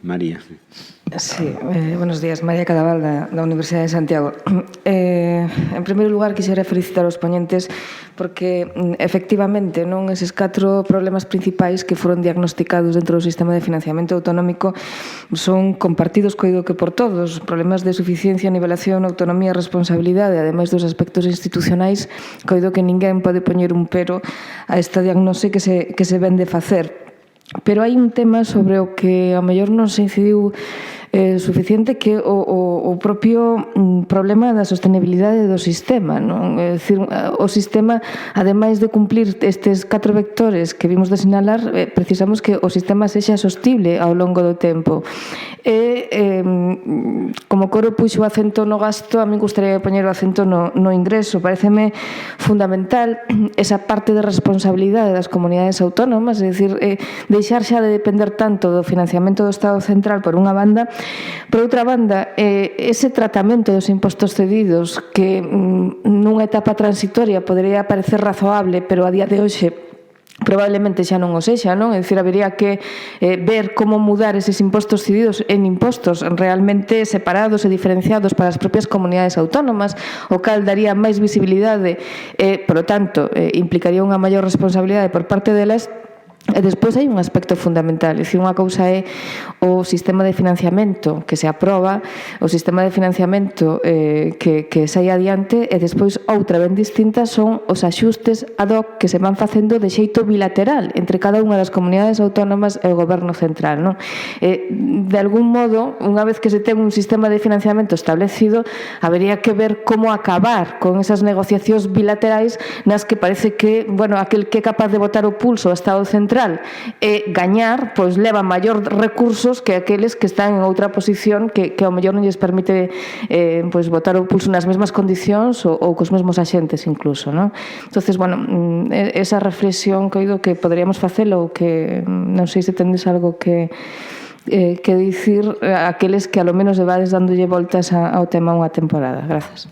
María. Sí, buenos días. María Cadaval, da Universidade de Santiago. En primeiro lugar, quixera felicitar os poñentes porque, efectivamente, non eses 4 problemas principais que foron diagnosticados dentro do sistema de financiamento autonómico son compartidos, coido que por todos. Problemas de suficiencia, nivelación, autonomía, responsabilidade, ademais dos aspectos institucionais, coido que ninguén pode poñer un pero a esta diagnose que se ven de facer. Pero hai un tema sobre o que ao mellor non se incidiu suficiente, que o propio problema da sostenibilidade do sistema, non? É dicir, o sistema, ademais de cumplir estes 4 vectores que vimos de sinalar, precisamos que o sistema sexa sostible ao longo do tempo. Como Coro puxo o acento no gasto, a mí gustaría poñer o acento no ingreso. Pareceme fundamental esa parte de responsabilidade das comunidades autónomas, é dicir, deixar xa de depender tanto do financiamento do Estado central por unha banda. Por outra banda, ese tratamento dos impostos cedidos que nunha etapa transitoria podería parecer razoable, pero a día de hoxe probablemente xa non o sexa, non? É dicir, habería que ver como mudar eses impostos cedidos en impostos realmente separados e diferenciados para as propias comunidades autónomas, o cal daría máis visibilidade e, por lo tanto, implicaría unha maior responsabilidade por parte delas. E despois hai un aspecto fundamental, é dicir, unha cousa é o sistema de financiamento que se aproba, o sistema de financiamento que sai adiante, e despois outra ben distinta son os axustes ad hoc que se van facendo de xeito bilateral entre cada unha das comunidades autónomas e o goberno central, non? De algún modo, unha vez que se ten un sistema de financiamento establecido, habería que ver como acabar con esas negociacións bilaterais nas que parece que, bueno, aquel que é capaz de botar o pulso ao Estado central e gañar, pois leva maior recursos que aqueles que están en outra posición que ao mellor non lles permite pois botar o pulso nas mesmas condicións ou cos mesmos axentes incluso, non? Entonces, bueno, esa reflexión coido que poderíamos facelo, ou que non sei se tendes algo que dicir aqueles que a lo menos levades dándolle voltas ao tema unha temporada. Grazas.